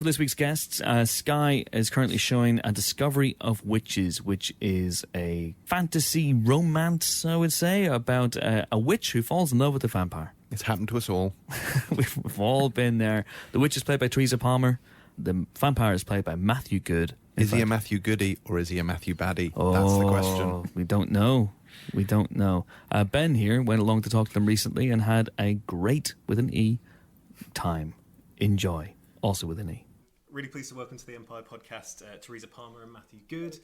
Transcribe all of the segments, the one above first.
This week's guest, Sky, is currently showing A Discovery of Witches, which is a fantasy romance, I would say, about a witch who falls in love with a vampire. It's happened to us all. We've all been there. The witch is played by Teresa Palmer. The vampire is played by Matthew Goode. Is he a Matthew Goody or is he a Matthew Baddie? Oh, that's the question. We don't know. We don't know. Ben here went along to talk to them recently and had a great, with an E, time. Enjoy, also with an E. Really pleased to welcome to the Empire podcast Teresa Palmer and Matthew Goode,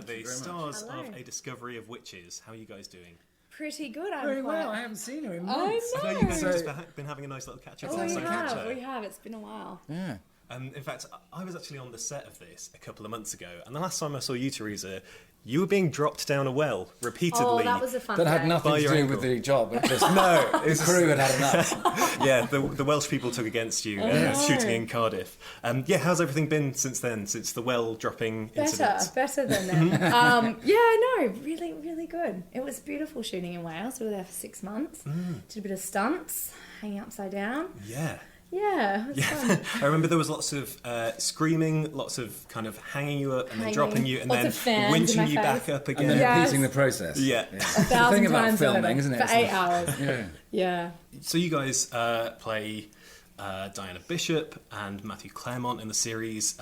the stars of A Discovery of Witches. How are you guys doing? Pretty good. Very well. I haven't seen her in months. I know. I know you guys have just been having a nice little catch up. We have. It's been a while. Yeah. In fact, I was actually on the set of this a couple of months ago, and the last time I saw you, Teresa, you were being dropped down a well repeatedly. Oh, that was a fun That had day. nothing to do with the job. It just, the crew had enough. Yeah, the Welsh people took against you shooting in Cardiff. How's everything been since then, since the well dropping incident? Better than then. Really, really good. It was beautiful shooting in Wales. We were there for 6 months. Did a bit of stunts, hanging upside down. Yeah, it was fun. I remember there was lots of screaming, lots of kind of hanging you up and then dropping you and lots then of winching you face. back up again. And then Yes. repeating the process. Yeah. 1,000 The thing about times filming, over isn't it? For 8 hours. Yeah. So you guys play Diana Bishop and Matthew Claremont in the series.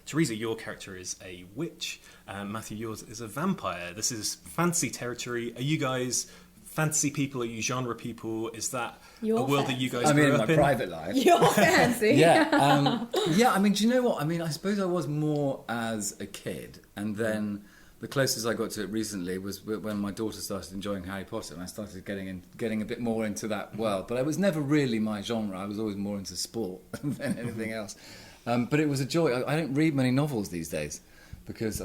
Teresa, your character is a witch. Matthew, yours is a vampire. This is fantasy territory. Are you guys fantasy people? Are you genre people? Is that a world that you guys grew in up my in? private life. You're fancy. Yeah. I mean, do you know what? I mean, I suppose I was more as a kid, and then the closest I got to it recently was when my daughter started enjoying Harry Potter, and I started getting a bit more into that world. But it was never really my genre. I was always more into sport than anything else. But it was a joy. I don't read many novels these days. Because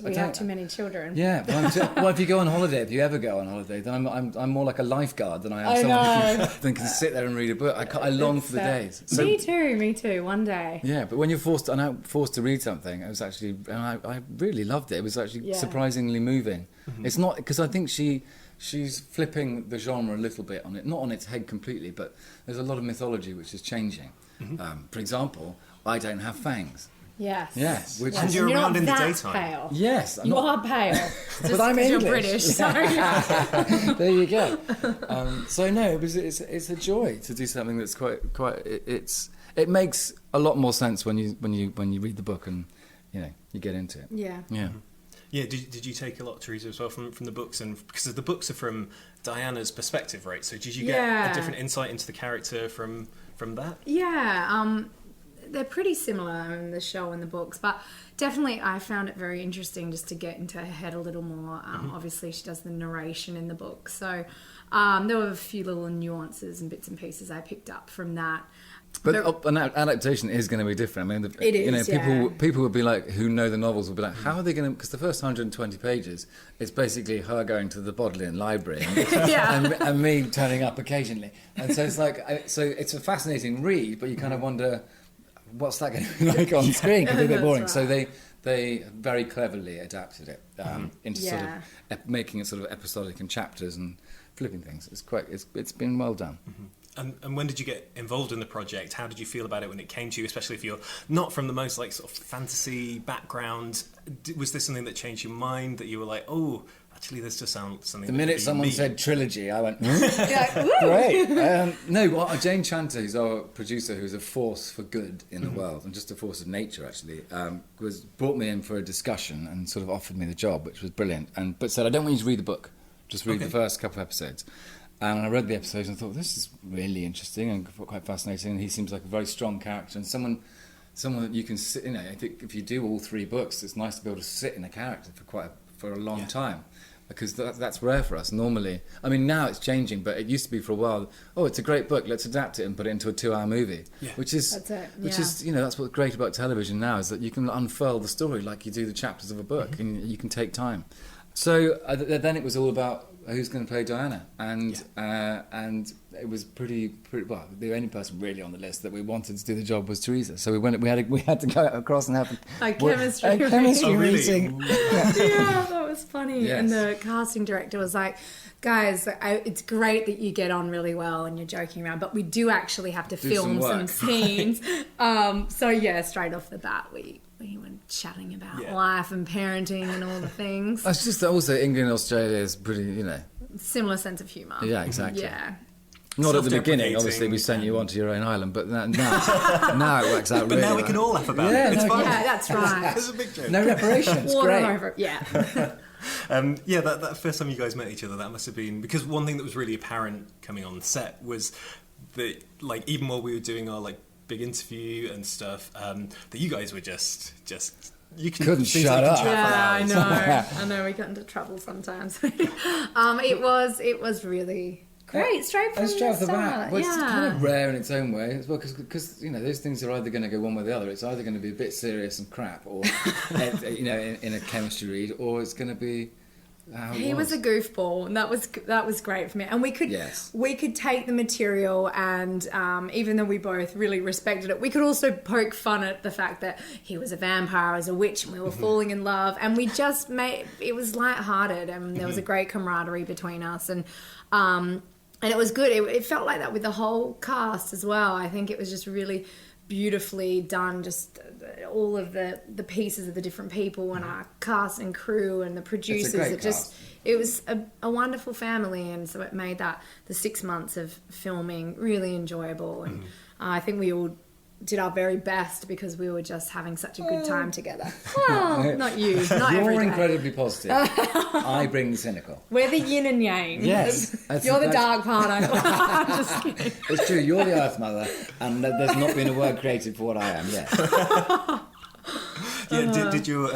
We have too many children. Yeah, well, if you go on holiday, if you ever go on holiday, then I'm more like a lifeguard than I am someone who can sit there and read a book. I long for the days. So, me too. One day. Yeah, but when you're forced to read something, it was actually, and I really loved it. It was actually surprisingly moving. It's not because I think she's flipping the genre a little bit on it, not on its head completely, but there's a lot of mythology which is changing. For example, I don't have fangs. Yes. Yes. And you're around in the not daytime. Pale. Yes. You are pale. But I'm English. You're British. Sorry. There you go. So no, it's a joy to do something that's quite. It makes a lot more sense when you read the book and you get into it. Yeah. Yeah. Yeah, did you take a lot, Teresa, as well from the books? And because the books are from Diana's perspective, right? So did you get a different insight into the character from that? Yeah. They're pretty similar in the show and the books, but definitely I found it very interesting just to get into her head a little more. Obviously, she does the narration in the book, so there were a few little nuances and bits and pieces I picked up from that. But an adaptation is going to be different. I mean, it is. People would be like, who know the novels, will be like, how are they going to? Because the first 120 pages is basically her going to the Bodleian Library and me turning up occasionally, and so it's like, so it's a fascinating read, but you kind of wonder, what's that going to be like on screen? It could be a bit boring. Right. So they very cleverly adapted it into sort of making it sort of episodic in chapters and flipping things. It's been well done. And when did you get involved in the project? How did you feel about it when it came to you, especially if you're not from the most sort of fantasy background? Was this something that changed your mind, that you were like, oh, actually this just sounds something? The minute someone said trilogy, I went, Great. No, Jane Chanter, who's our producer, who's a force for good in the world, and just a force of nature actually, brought me in for a discussion and sort of offered me the job, which was brilliant, but said, I don't want you to read the book, just read the first couple of episodes. And I read the episodes and thought, this is really interesting and quite fascinating, and he seems like a very strong character and someone that you can sit, I think if you do all 3 books, it's nice to be able to sit in a character for a long time, because that's rare for us normally. I mean, now it's changing, but it used to be for a while, it's a great book, let's adapt it and put it into a 2-hour movie, which is that's what's great about television now, is that you can unfurl the story like you do the chapters of a book, and you can take time. So then it was all about who's going to play Diana, and it was pretty well. The only person really on the list that we wanted to do the job was Teresa. So we had to go across and have a chemistry meeting. Yeah, that was funny. Yes. And the casting director was like, guys, it's great that you get on really well and you're joking around, but we do actually have to film some scenes. So yeah, straight off the bat, we went chatting about life and parenting and all the things. It's just that also England and Australia is pretty, Similar sense of humour. Yeah, exactly. Yeah. Not at the beginning, obviously, we sent you onto your own island, but now it works out really But now we well. can all laugh about Yeah, it. It's no, fine. Yeah, that's right. It's a big joke. No reparations, Water great. over. Yeah. That first time you guys met each other, that must have been, because one thing that was really apparent coming on set was that, like, even while we were doing our like big interview and stuff, that you guys were just you Couldn't seems shut like up. you chat for Yeah, hours. I know. We got into trouble sometimes. It was really great, straight from the off the start. bat. Well, it's Yeah. kind of rare in its own way as well, because those things are either going to go one way or the other. It's either going to be a bit serious and crap, or in a chemistry read, or it's going to be. He was a goofball, and that was great for me. And we could take the material, and even though we both really respected it, we could also poke fun at the fact that he was a vampire, I was a witch, and we were falling in love, and we just made it was lighthearted, and there was a great camaraderie between us, and it was good. It felt like that with the whole cast as well. I think it was just really beautifully done, just all of the pieces of the different people and our cast and crew and the producers. It was a wonderful family, and so it made that the 6 months of filming really enjoyable, and I think we all did our very best because we were just having such a good time together. Well, not you, not You're every day. incredibly positive. I bring the cynical. We're the yin and yang. Yes. You're the dark part. I'm just kidding. It's true. You're the Earth Mother, and there's not been a word created for what I am yet. Did your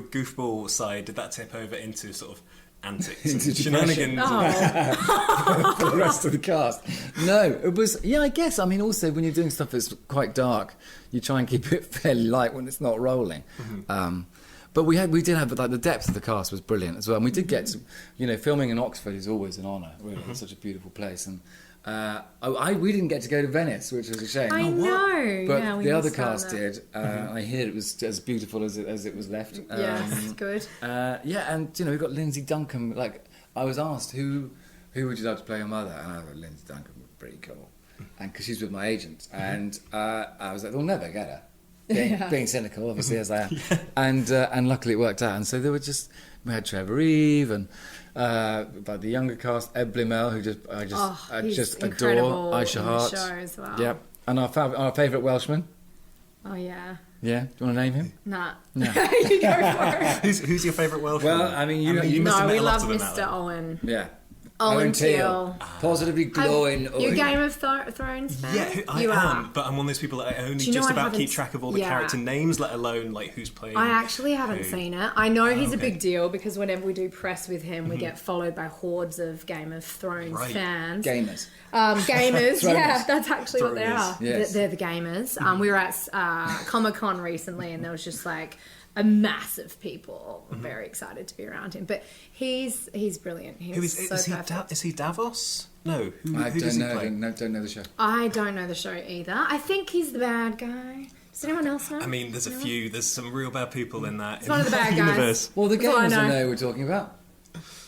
goofball side, did that tip over into sort of antics and Into shenanigans? For the rest of the cast. No, it was, I guess. I mean, also, when you're doing stuff that's quite dark, you try and keep it fairly light when it's not rolling. But we did have, like, the depth of the cast was brilliant as well. And we did get to, filming in Oxford is always an honour, really. It's such a beautiful place. And we didn't get to go to Venice, which was a shame. I know. But yeah, we the other missed out on cast that. did. I hear it was as beautiful as it was left. Yes, good. And we've got Lindsay Duncan. Like, I was asked who would you like to play your mother, and I thought Lindsay Duncan was pretty cool, and because she's with my agent, and I was like, they'll never get her. Being cynical, obviously, as I am, and luckily it worked out. And so we had Trevor Eve and the younger cast, Ed Blimell, who I just adore, Aisha Hart. Show as well. Yep, and our favourite Welshman. Oh yeah. Yeah, do you want to name him? Nah. No. You go for it. Who's your favourite Welsh? Well, I mean, you must have No, met we a lot love of them, Mr. Alan. Owen. Yeah. Owen Teal. Positively glowing. You a Game of Thrones fan? Yeah, I You am, are. but I'm one of those people that I only Do you know just I about haven't keep track of all the yeah. character names, let alone like who's playing. I actually haven't who. seen it. I know he's a okay. big deal because whenever we do press with him, we get followed by hordes of Game of Thrones Right. fans. Gamers. Gamers, yeah, that's actually what they Throners. are. Yes. They're the gamers. We were at Comic-Con recently, and there was just like a mass of people very excited to be around him. But he's brilliant. He Who was is so he? perfect. Is he Davos? No, who I does don't he play? know. Don't know the show. I don't know the show either. I think he's the bad guy. Does anyone else know? I mean, there's a few. There's some real bad people in that one of the bad guys. universe. Well, the That's all I gamers I know. know we're talking about.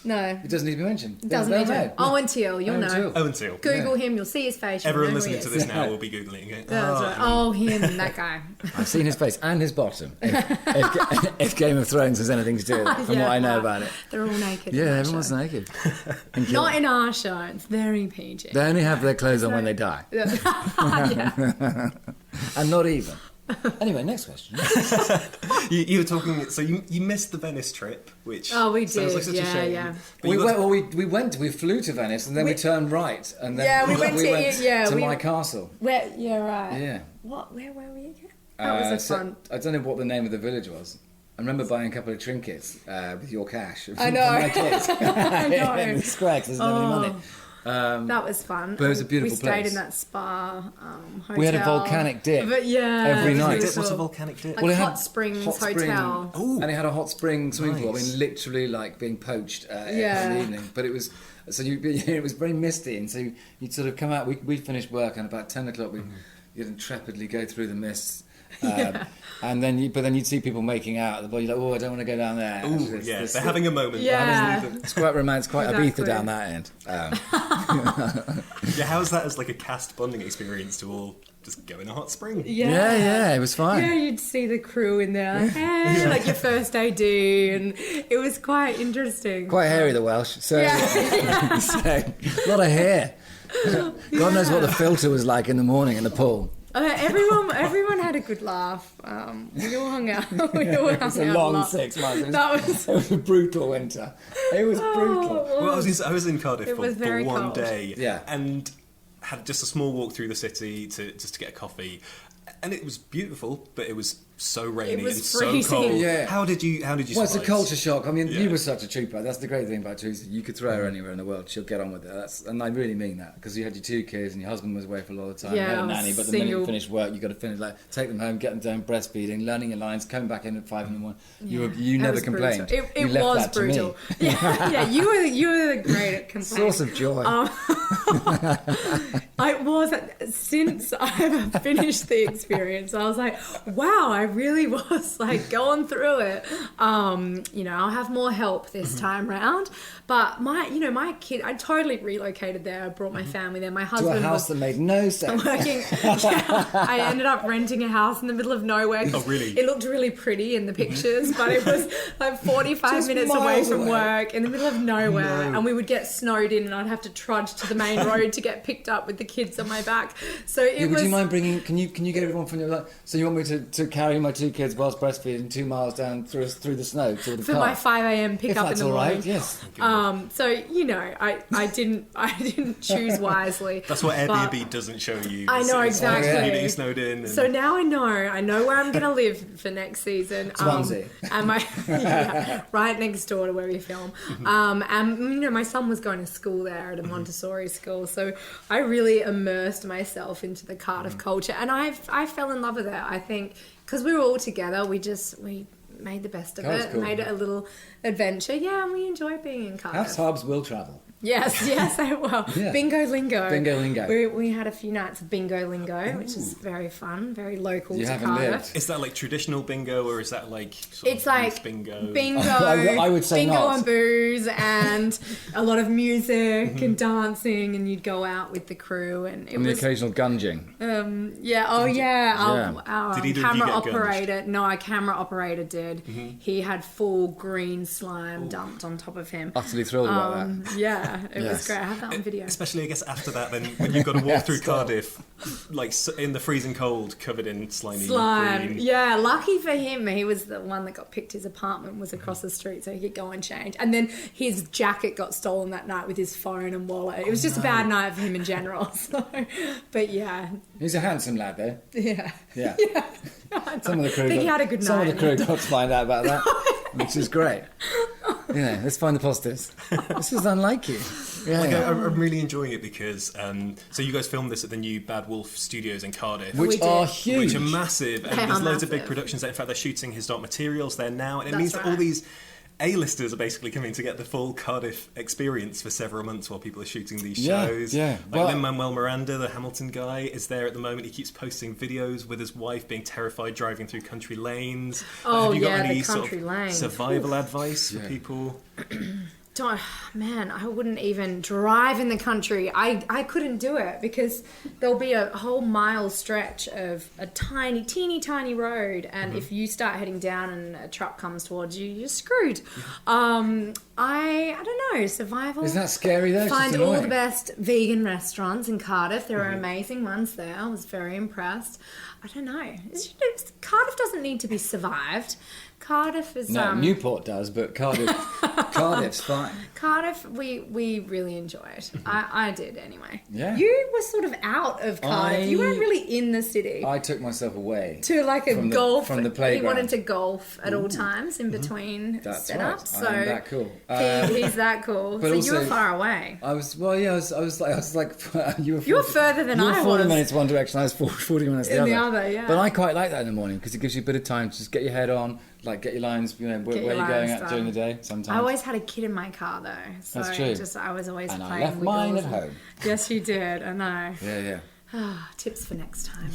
No, It doesn't need to be mentioned. doesn't They'll need to. know. Owen Teal, you'll Owen know. Teal. Owen Teal. Google him, you'll see his face. you'll Everyone know who listening he to is. this now will be googling it. That's right. Oh, him, that guy. I've seen his face and his bottom. If Game of Thrones has anything to do with it, from what I know about it. They're all naked. Yeah, in that everyone's show. naked. Not in our show. It's very PG. They only have their clothes on when they die. Yeah. And not even. Anyway, next question. You were talking. So you missed the Venice trip, which Oh, we sounds like did, such a yeah, shame. yeah. But We you went. We flew to Venice and then we turned right and then Yeah, we went to- my castle. Yeah, right. Yeah. Where were we again? That was a fun. I don't know what the name of the village was. I remember buying a couple of trinkets with your cash. I know. For my kids. I know. In the square 'cause there's not any money. That was fun. But it was a beautiful We stayed place. in that spa hotel. We had a volcanic dip But yeah, every it was night. really What's a cool. volcanic dip? Like Well, it had Hot Springs hot spring- Hotel. Ooh. And it had a hot spring swimming pool. I Nice. mean, literally like being poached in Yeah. the evening. But it was it was very misty, and so you'd sort of come out. We'd finished work, and about 10 o'clock you'd intrepidly go through the mists. And then you'd see people making out at the bar. You're like, oh, I don't want to go down there. Ooh, yeah, they're having a moment. Yeah. It's quite romantic, quite Exactly. Ibiza down that end. Yeah, how's that as like a cast bonding experience to all just go in a hot spring? Yeah, it was fine. Yeah, you'd see the crew in there, like, hey, like your first AD, and it was quite interesting. Quite hairy, the Welsh. So, Yeah. so a lot of hair. God knows what the filter was like in the morning in the pool. Everyone had a good laugh. We all hung out. It was a long 6 months. It was a brutal winter. It was brutal. Well, I was in Cardiff It for was very one cold. day, Yeah. and had just a small walk through the city to get a coffee, and it was beautiful, but it was so rainy was and so freezing. cold. Yeah. How did you Well, it's a survive? culture shock. I mean, Yeah. you were such a trooper. That's the great thing about Teresa. You could throw her anywhere in the world. She'll get on with it. And I really mean that. Because you had your 2 kids and your husband was away for a lot of time. Yeah, You had I a was nanny, but the minute you single. finish work, you've got to finish, take them home, get them down breastfeeding, learning your lines, coming back in at 5 in the morning. You It never was complained. brutal. It You left was that to me. brutal. Yeah, you were great at complaining. Source of joy. I was, since I've finished the experience, I was like, wow, I really was like going through it. I'll have more help this time round. But my kid, I totally relocated there. I brought my family there. My To husband a house was that made no sense. working. Yeah, I ended up renting a house in the middle of nowhere. Oh, really? It looked really pretty in the pictures, but it was like 45 Just minutes away miles from away. work in the middle of nowhere. And we would get snowed in and I'd have to trudge to the main road to get picked up with the kids on my back. So it Yeah, was... would you mind bringing? Can you get everyone from your? So you want me to carry my 2 kids whilst breastfeeding 2 miles down through the snow to the for car? my 5 a.m. if pickup in that's the all morning. right, yes. So I didn't choose wisely. That's what but- Airbnb doesn't show you. I know, It's exactly. getting snowed in. And... So now I know where I'm going to live for next season. Swansea. And right next door to where we film. And my son was going to school there at a Montessori school, so I really immersed myself into the Cardiff culture, and I fell in love with it. I think because we were all together, we made the best of That's it, cool. made it a little adventure. Yeah, and we enjoyed being in Cardiff. Perhaps hubs will travel. Yes, I will. Yeah. Bingo lingo. Bingo lingo. We had a few nights of bingo lingo, which is very fun, very local You to haven't Cardiff. lived. Is that like traditional bingo, or is that like sort It's of like youth bingo? bingo, I would say bingo not. and booze, and a lot of music and dancing, and you'd go out with the crew, and it And the was occasional gunging. Our Did either of you camera get gunged? operator. No, our camera operator did. He had full green slime dumped on top of him. Utterly thrilled about that. Yeah, it was Yes. great. I have that on video. Especially, I guess, after that, then when you've got to walk through Stop. Cardiff, like in the freezing cold, covered in slimy Slime. green. Yeah, lucky for him, he was the one that got picked. His apartment was across the street, so he could go and change. And then his jacket got stolen that night with his phone and wallet. It was just a bad night for him in general. So, but yeah, He's a handsome lad, though. yeah. Yeah. I Some of the crew. think he had a good night. Some of the crew got to find out about that, which is great. Let's find the positives. This is unlike you. Yeah. Like, yeah. I'm really enjoying it because so you guys filmed this at the new Bad Wolf Studios in Cardiff, Which We did. are huge. which are massive, and They there's are loads of big massive. productions there. In fact, they're shooting His Dark Materials there now, and it That's means that all right. these A-listers are basically coming to get the full Cardiff experience for several months while people are shooting these Yeah, shows. yeah. Like Well- Lin-Manuel Miranda, the Hamilton guy, is there at the moment. He keeps posting videos with his wife being terrified driving through country lanes. Oh, Have you got yeah, the any sort country of lanes. survival advice for Yeah. people? Man, I wouldn't even drive in the country. I couldn't do it because there'll be a whole mile stretch of a teeny tiny road, and if you start heading down and a truck comes towards you, you're screwed. I don't know, survival. Isn't that scary, though? It's just Find all annoying. the best vegan restaurants in Cardiff. There are amazing ones there. I was very impressed. I don't know. Cardiff doesn't need to be survived. Cardiff is No, Newport does, but Cardiff's fine. Cardiff, we really enjoyed. I did anyway. Yeah. You were sort of out of Cardiff. You weren't I- really in the city. I took myself away. To like a from the- golf. from the He playground. wanted to golf at all times in between That's setups. right. So I am that cool. he's that cool. but So you were also- far away. I was like you You were further than you were I 40 was. minutes one direction, I was 40 minutes the In other. the other, yeah. But I quite like that in the morning because it gives you a bit of time to just get your head on, like get your lines, where Get you're your going lines at during the done. day sometimes. I always had a kid in my car though. So That's true. I was always and I playing left with mine yours at and- home. Yes, you did. I know. Yeah, yeah. Tips for next time.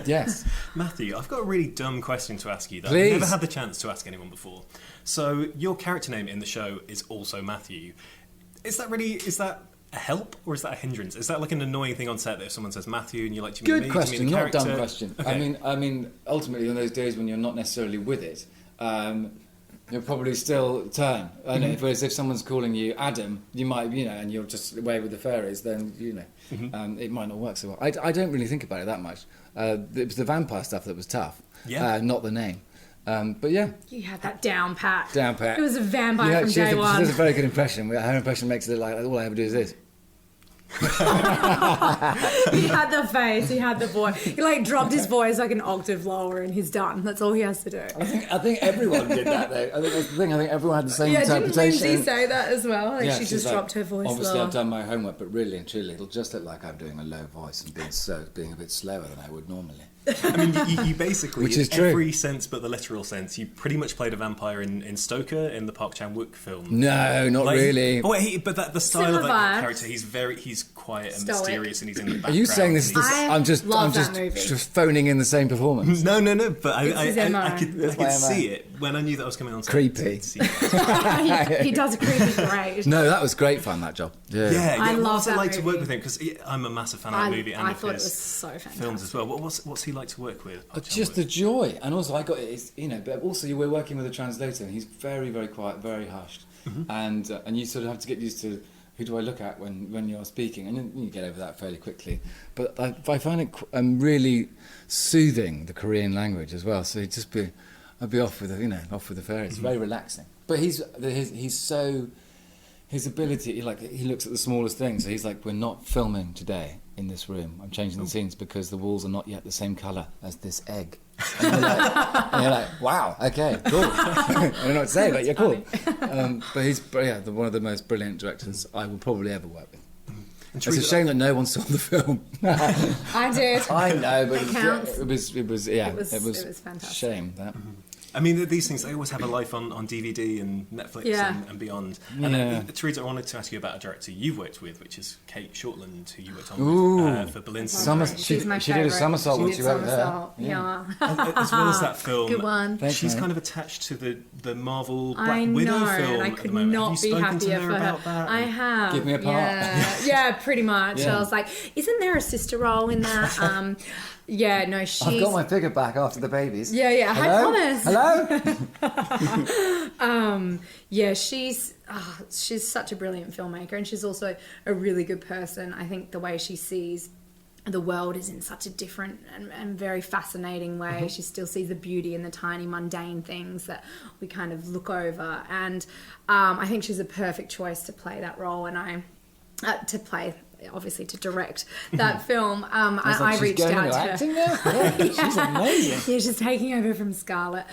Yes. Matthew, I've got a really dumb question to ask you that Please. I've never had the chance to ask anyone before. So your character name in the show is also Matthew. Is that a help or is that a hindrance? Is that like an annoying thing on set that if someone says Matthew and you like to meet me, Good question, do you mean the not dumb character? question. Okay. I mean, ultimately, on those days when you're not necessarily with it, you'll probably still turn. Whereas if someone's calling you Adam, you might, and you're just away with the fairies, then it might not work so well. I don't really think about it that much. It was the vampire stuff that was tough, not the name. But yeah, You had that down pat. Down pat. It was a vampire from she day one. does a very good impression. Her impression makes it like all I ever do is this. He had the face, he had the voice. He like dropped his voice like an octave lower and he's done. That's all he has to do. I think everyone did that though. I think that's the thing. I think everyone had the same Yeah, didn't interpretation. Lindsay say that as well? Like she she's just like, dropped her voice obviously, lower. I've done my homework, but really and truly, it'll just look like I'm doing a low voice and being a bit slower than I would normally. I mean, you basically, Which in is true. every sense but the literal sense, you pretty much played a vampire in Stoker in the Park Chan-wook film. No, not really. But the style of Similar that vibes. character, he's quiet and Stoic. mysterious and he's in the Are background. you saying this? I I'm just love that movie. just phoning in the same performance. No, but I his MO. could That's my see it when I knew that I was coming on set. Creepy. to see it. he does a creepy great. No, that was great fun. That job. Yeah. Yeah, I what love was it that like to work movie. with him? Because I'm a massive fan of that movie and I of thought it his was so fantastic. films as well. What's he like to work with? Park Just the joy, and also I got it. But also we're working with a translator, and he's very, very quiet, very hushed, and you sort of have to get used to who do I look at when you're speaking, and then you get over that fairly quickly. But I find it really soothing, the Korean language as well. So I'd be off with the fairies. It's very relaxing. But he's so. His ability, he looks at the smallest things. So he's like, we're not filming today in this room. I'm changing the scenes because the walls are not yet the same colour as this egg. And you're like, wow, okay, cool. I don't know what to say, but you're cool. But he's one of the most brilliant directors I will probably ever work with. It's a shame that no one saw the film. I did. I know, but It counts. it was It was fantastic. shame that. I mean, these things, they always have a life on DVD and Netflix and beyond. And Teresa, I wanted to ask you about a director you've worked with, which is Kate Shortland, who you worked on with for Berlin. She's my she did a favourite. somersault She when did she went there. somersault, yeah. As well as that film, Good one. Thanks, she's mate. kind of attached to the Marvel Black I Widow know, film and I at could the moment. not have you be spoken to happier her for about her. that? I have. Give me a part. Yeah, pretty much. Yeah. I was like, isn't there a sister role in that? Yeah, no, she's... I've got my figure back after the babies. Yeah. Hello? Hi, Thomas. Hello? Yeah, she's such a brilliant filmmaker, and she's also a really good person. I think the way she sees the world is in such a different and very fascinating way. She still sees the beauty in the tiny mundane things that we kind of look over, and I think she's a perfect choice to play that role, and obviously to direct that film. I reached out to her. Acting now? She's amazing. Yeah, she's taking over from Scarlett.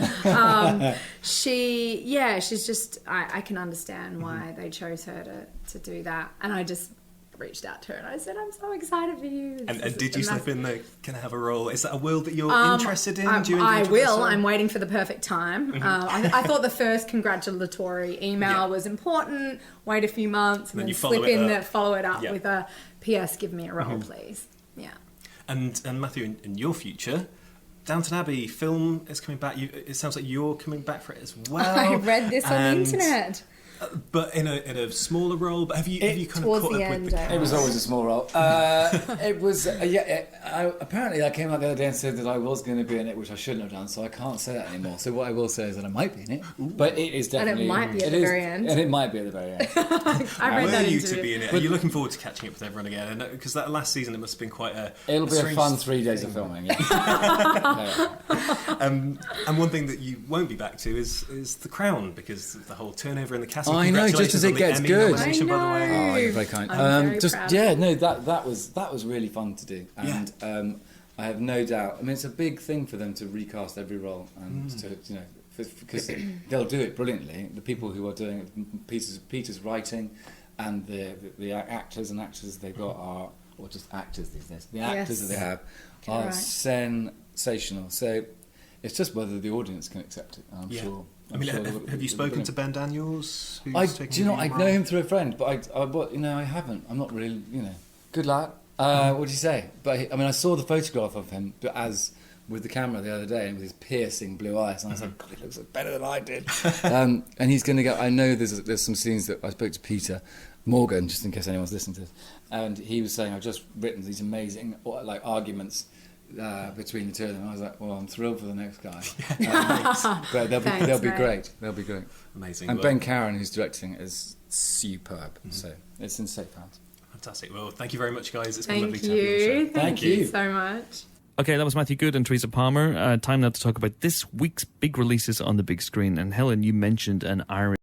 She's just, I can understand why they chose her to do that. And I just reached out to her and I said, I'm so excited for you. And did you slip in the, can I have a role? Is that a world that you're interested in? Do you I enjoy will. that? I'm waiting for the perfect time. I thought the first congratulatory email was important. Wait a few months and Then then you follow slip it up. follow it up Yeah. with a PS, give me a role, please. Yeah. And Matthew, in your future, Downton Abbey film is coming back. It sounds like you're coming back for it as well. I read this on the And- internet. But in a smaller role. But have you kind of towards caught the up end, with the I It was cast? always a small role. It was, apparently I came out the other day and said that I was going to be in it, which I shouldn't have done, so I can't say that anymore. So what I will say is that I might be in it, but it is And it definitely... might be at the very end. And it might be at the very end. I read Were that you interview. to be in it? Are you looking forward to catching up with everyone again? Because that last season, it must have been quite a... It'll be a strange fun 3 days of filming, yeah. Yeah. And one thing that you won't be back to is The Crown, because of the whole turnover in the cast. I know, just as it Congratulations on the gets Emmy good. nomination, by the way. Oh, you're very kind. I'm very proud. That was really fun to do, and I have no doubt. I mean, it's a big thing for them to recast every role, and because they'll do it brilliantly. The people who are doing it, Peter's writing, and the actors and actresses they've got are, or just actors these days. The actors that they have are right. sensational. So it's just whether the audience can accept it. I'm sure. I mean, have you spoken to Ben Daniels? Who's taking I the know him through a friend, but I haven't. I'm not really, Good luck. What did he say? But I saw the photograph of him, but as with the camera the other day, and with his piercing blue eyes, and I was like, God, he looks better than I did. And he's going to go. I know there's some scenes that I spoke to Peter Morgan, just in case anyone's listening to this, and he was saying I've just written these amazing arguments between the two of them. I was like, well, I'm thrilled for the next guy. But they'll be great. They'll be great. Amazing. And Ben Karen, who's directing, is superb. So it's in safe hands. Fantastic. Well, thank you very much, guys. It's been lovely Thank to have you on the you. show. Thank you so much. Okay, that was Matthew Goode and Teresa Palmer. Time now to talk about this week's big releases on the big screen. And Helen, you mentioned an Irish